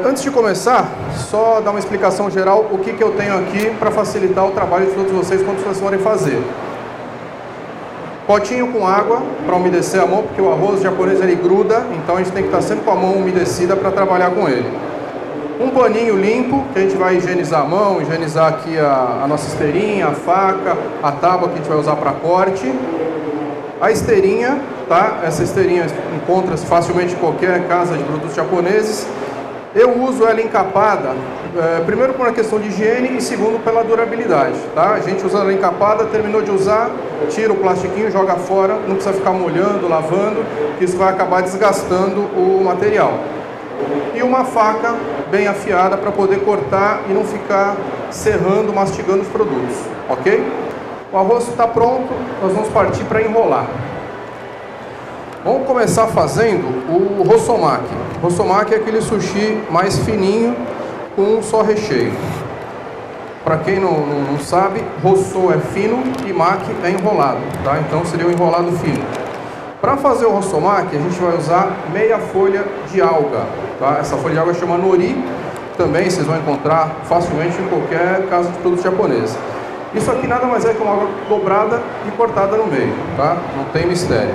Antes de começar, só dar uma explicação geral o que eu tenho aqui para facilitar o trabalho de todos vocês quando vocês forem fazer. Potinho com água para umedecer a mão, porque o arroz japonês ele gruda, então a gente tem que estar sempre com a mão umedecida para trabalhar com ele. Um paninho limpo, que a gente vai higienizar a mão, higienizar aqui a nossa esteirinha, a faca, a tábua que a gente vai usar para corte. A esteirinha, tá? Essa esteirinha encontra-se facilmente em qualquer casa de produtos japoneses. Eu uso ela encapada, primeiro por uma questão de higiene e segundo pela durabilidade, tá? A gente usa ela encapada, terminou de usar, tira o plastiquinho, joga fora, não precisa ficar molhando, lavando, que isso vai acabar desgastando o material. E uma faca bem afiada para poder cortar e não ficar serrando, mastigando os produtos, ok? O arroz está pronto, nós vamos partir para enrolar. Vamos começar fazendo o rossomaki. Rossomaki é aquele sushi mais fininho com um só recheio. Para quem não sabe, rosso é fino e maki é enrolado, tá? Então seria um enrolado fino. Para fazer o rossomaki, a gente vai usar meia folha de alga, tá? Essa folha de alga chama nori, também vocês vão encontrar facilmente em qualquer casa de produtos japoneses. Isso aqui nada mais é que uma alga dobrada e cortada no meio, tá? Não tem mistério.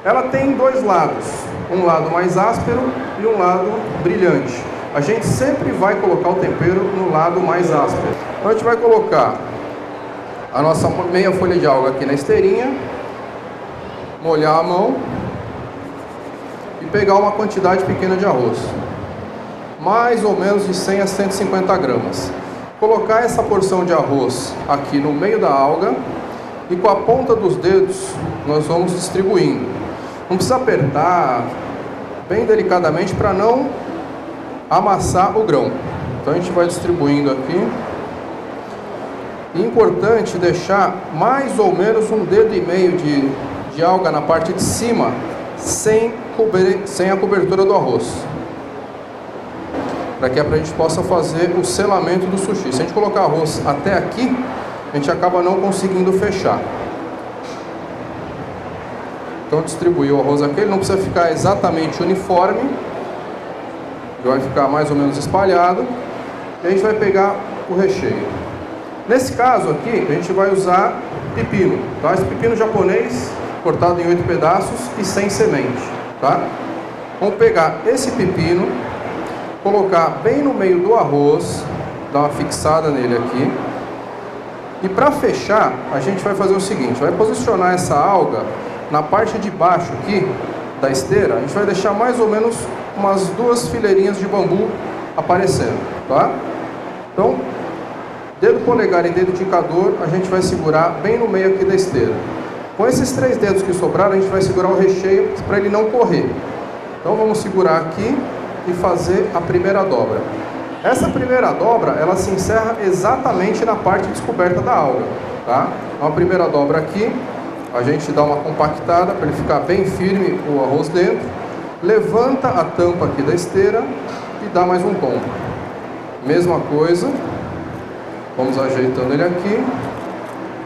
Ela tem dois lados, um lado mais áspero e um lado brilhante. A gente sempre vai colocar o tempero no lado mais áspero. Então a gente vai colocar a nossa meia folha de alga aqui na esteirinha, molhar a mão e pegar uma quantidade pequena de arroz, mais ou menos de 100 a 150 gramas. Colocar essa porção de arroz aqui no meio da alga e com a ponta dos dedos nós vamos distribuindo. Não precisa apertar, bem delicadamente para não amassar o grão. Então a gente vai distribuindo aqui. E importante deixar mais ou menos um dedo e meio de alga na parte de cima, sem a cobertura do arroz. Para que a gente possa fazer o selamento do sushi. Se a gente colocar arroz até aqui, a gente acaba não conseguindo fechar. Então distribuir o arroz aqui, ele não precisa ficar exatamente uniforme, vai ficar mais ou menos espalhado, e a gente vai pegar o recheio. Nesse caso aqui, a gente vai usar pepino, tá? Esse pepino japonês, cortado em 8 pedaços e sem semente, tá? Vamos pegar esse pepino, colocar bem no meio do arroz, dar uma fixada nele aqui, e para fechar, a gente vai fazer o seguinte, vai posicionar essa alga na parte de baixo aqui da esteira, a gente vai deixar mais ou menos umas 2 fileirinhas de bambu aparecendo, tá? Então, dedo polegar e dedo indicador, a gente vai segurar bem no meio aqui da esteira. Com esses 3 dedos que sobraram, a gente vai segurar o recheio para ele não correr. Então vamos segurar aqui e fazer a primeira dobra. Essa primeira dobra, ela se encerra exatamente na parte descoberta da alga, tá? Então a primeira dobra aqui, a gente dá uma compactada para ele ficar bem firme o arroz dentro, levanta a tampa aqui da esteira e dá mais um tom. Mesma coisa, vamos ajeitando ele aqui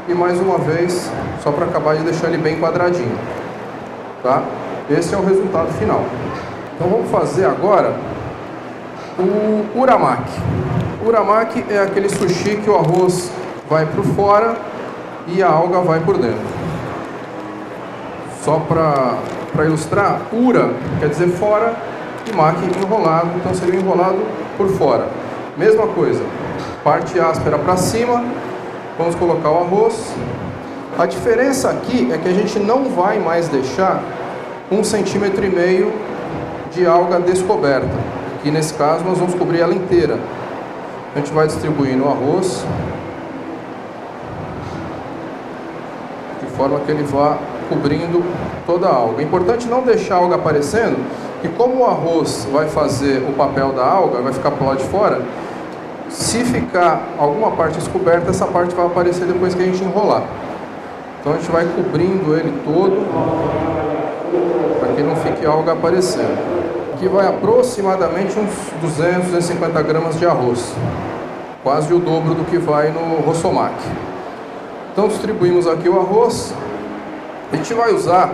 e mais uma vez, só para acabar de deixar ele bem quadradinho, tá? Esse é o resultado final. Então vamos fazer agora o uramaki. O uramaki é aquele sushi que o arroz vai por fora e a alga vai por dentro. Só para ilustrar, ura quer dizer fora e maki enrolado, então seria enrolado por fora. Mesma coisa, parte áspera para cima, vamos colocar o arroz. A diferença aqui é que a gente não vai mais deixar 1,5 cm de alga descoberta. Aqui nesse caso nós vamos cobrir ela inteira. A gente vai distribuindo o arroz de forma que ele vá cobrindo toda a alga. É importante não deixar a alga aparecendo, e como o arroz vai fazer o papel da alga, vai ficar pro lado de fora, se ficar alguma parte descoberta, essa parte vai aparecer depois que a gente enrolar. Então a gente vai cobrindo ele todo, para que não fique alga aparecendo. Aqui vai aproximadamente uns 200, 250 gramas de arroz, quase o dobro do que vai no rossomaki. Então distribuímos aqui o arroz. A gente vai usar,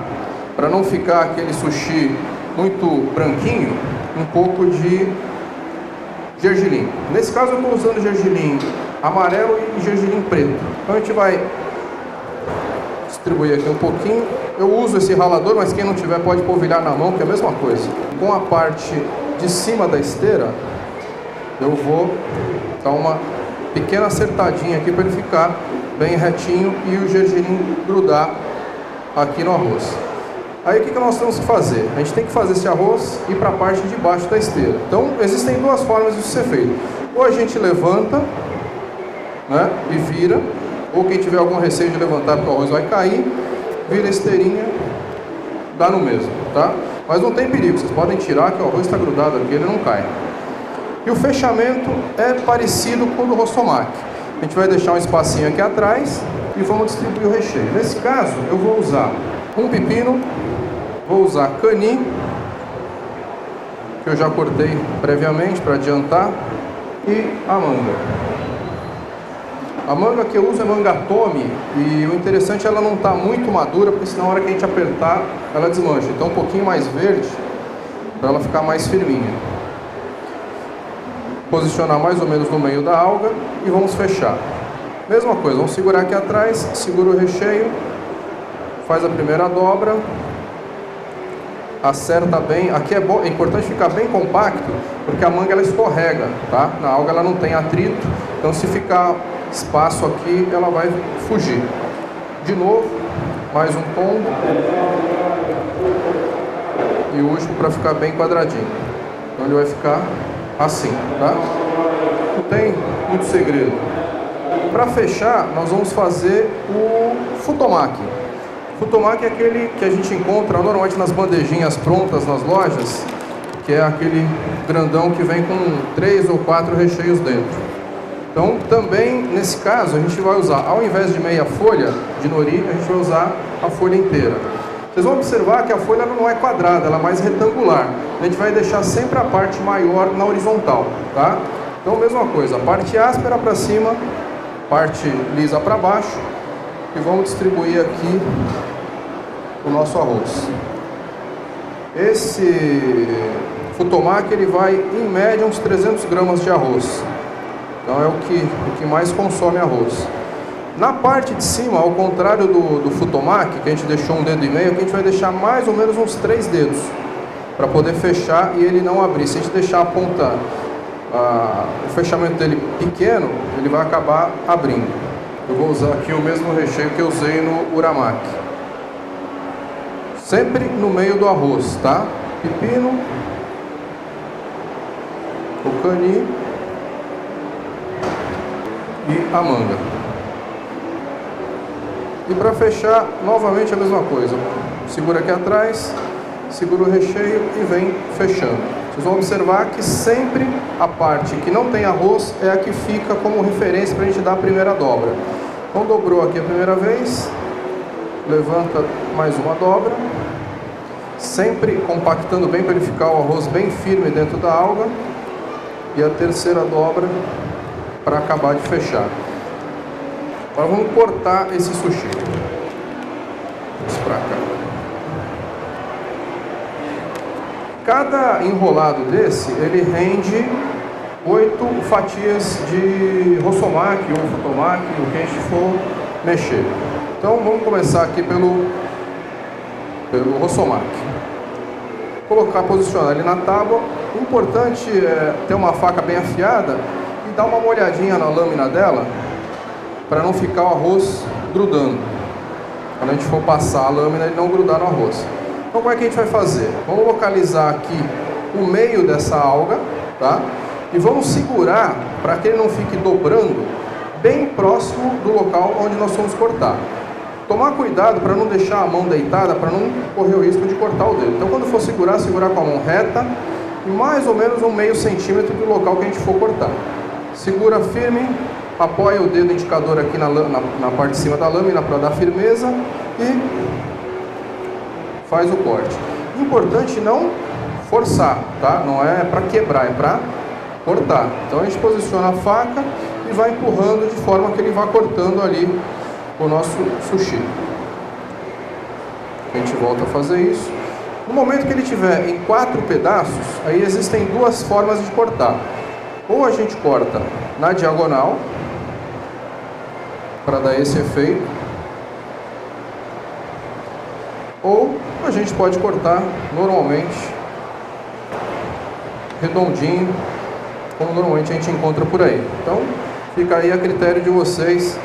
para não ficar aquele sushi muito branquinho, um pouco de gergelim. Nesse caso eu estou usando gergelim amarelo e gergelim preto. Então a gente vai distribuir aqui um pouquinho. Eu uso esse ralador, mas quem não tiver pode polvilhar na mão, que é a mesma coisa. Com a parte de cima da esteira, eu vou dar uma pequena acertadinha aqui para ele ficar bem retinho e o gergelim grudar aqui no arroz. Aí o que nós temos que fazer? A gente tem que fazer esse arroz ir para a parte de baixo da esteira. Então existem duas formas disso ser feito. Ou a gente levanta, né, e vira, ou quem tiver algum receio de levantar porque o arroz vai cair, vira a esteirinha, dá no mesmo, tá? Mas não tem perigo, vocês podem tirar que o arroz está grudado aqui, ele não cai. E o fechamento é parecido com o do rossomaki. A gente vai deixar um espacinho aqui atrás e vamos distribuir o recheio. Nesse caso, eu vou usar um pepino, vou usar cani, que eu já cortei previamente para adiantar, e a manga. A manga que eu uso é manga Tomi, e o interessante é ela não estar muito madura, porque senão na hora que a gente apertar, ela desmancha. Então um pouquinho mais verde, para ela ficar mais firminha. Posicionar mais ou menos no meio da alga e vamos fechar. Mesma coisa, vamos segurar aqui atrás, segura o recheio, faz a primeira dobra, acerta bem. Aqui é importante ficar bem compacto, porque a manga ela escorrega, tá? Na alga ela não tem atrito, então se ficar espaço aqui, ela vai fugir. De novo, mais um tombo e o último para ficar bem quadradinho. Então ele vai ficar assim, tá? Não tem muito segredo. Para fechar, nós vamos fazer o futomaki. Futomaki é aquele que a gente encontra normalmente nas bandejinhas prontas nas lojas, que é aquele grandão que vem com 3 ou 4 recheios dentro. Então, também, nesse caso, a gente vai usar, ao invés de meia folha de nori, a gente vai usar a folha inteira. Vocês vão observar que a folha não é quadrada, ela é mais retangular. A gente vai deixar sempre a parte maior na horizontal, tá? Então, mesma coisa, a parte áspera para cima, parte lisa para baixo, e vamos distribuir aqui o nosso arroz. Esse futomaki, ele vai, em média, uns 300 gramas de arroz. Então é o que mais consome arroz. Na parte de cima, ao contrário do futomaki, que a gente deixou 1,5 dedo, aqui a gente vai deixar mais ou menos uns 3 dedos para poder fechar e ele não abrir. Se a gente deixar a ponta, o fechamento dele pequeno, ele vai acabar abrindo. Eu vou usar aqui o mesmo recheio que eu usei no uramaki. Sempre no meio do arroz, tá? Pepino, o cani e a manga. E para fechar, novamente a mesma coisa. Segura aqui atrás, segura o recheio e vem fechando. Vocês vão observar que sempre a parte que não tem arroz é a que fica como referência para a gente dar a primeira dobra. Então dobrou aqui a primeira vez, levanta mais uma dobra, sempre compactando bem para ele ficar o arroz bem firme dentro da alga, e a terceira dobra para acabar de fechar. Agora vamos cortar esse sushi. Vamos para cá. Cada enrolado desse, ele rende 8 fatias de rossomaki ou futomaki, o que a gente for mexer. Então vamos começar aqui pelo rossomaki. Colocar, posicionar ele na tábua. O importante é ter uma faca bem afiada e dar uma molhadinha na lâmina dela para não ficar o arroz grudando. Quando a gente for passar a lâmina, ele não grudar no arroz. Então como é que a gente vai fazer? Vamos localizar aqui o meio dessa alga, tá? E vamos segurar para que ele não fique dobrando bem próximo do local onde nós vamos cortar. Tomar cuidado para não deixar a mão deitada, para não correr o risco de cortar o dedo. Então quando for segurar com a mão reta e mais ou menos 1/2 centímetro do local que a gente for cortar. Segura firme, apoia o dedo indicador aqui na parte de cima da lâmina para dar firmeza e faz o corte. Importante não forçar, tá? Não é para quebrar, é para cortar. Então a gente posiciona a faca e vai empurrando de forma que ele vá cortando ali o nosso sushi. A gente volta a fazer isso. No momento que ele estiver em 4 pedaços, aí existem 2 formas de cortar. Ou a gente corta na diagonal, para dar esse efeito, ou a gente pode cortar normalmente, redondinho, como normalmente a gente encontra por aí. Então, fica aí a critério de vocês,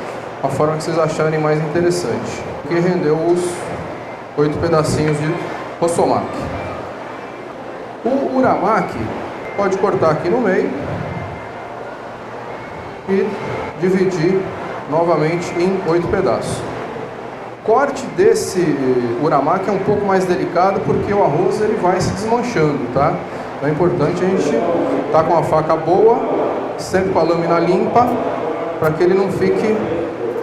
a forma que vocês acharem mais interessante. Aqui rendeu os 8 pedacinhos de Rossomaki. O Uramaki pode cortar aqui no meio e dividir novamente em 8 pedaços. O corte desse Uramaki é um pouco mais delicado porque o arroz ele vai se desmanchando, tá? Então é importante a gente estar com a faca boa, sempre com a lâmina limpa, para que ele não fique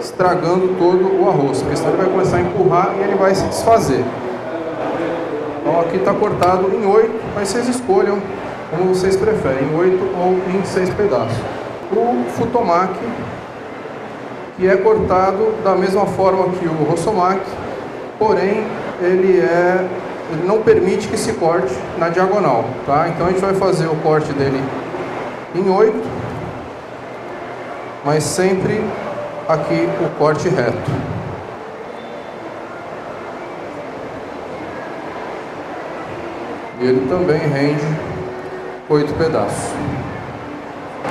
estragando todo o arroz, porque senão ele vai começar a empurrar e ele vai se desfazer. Então aqui está cortado em 8, mas vocês escolham como vocês preferem, em 8 ou em 6 pedaços. O Futomaki, que é cortado da mesma forma que o Rossomaki, porém ele não permite que se corte na diagonal, tá? Então a gente vai fazer o corte dele em 8, mas sempre aqui o corte reto. E ele também rende 8 pedaços.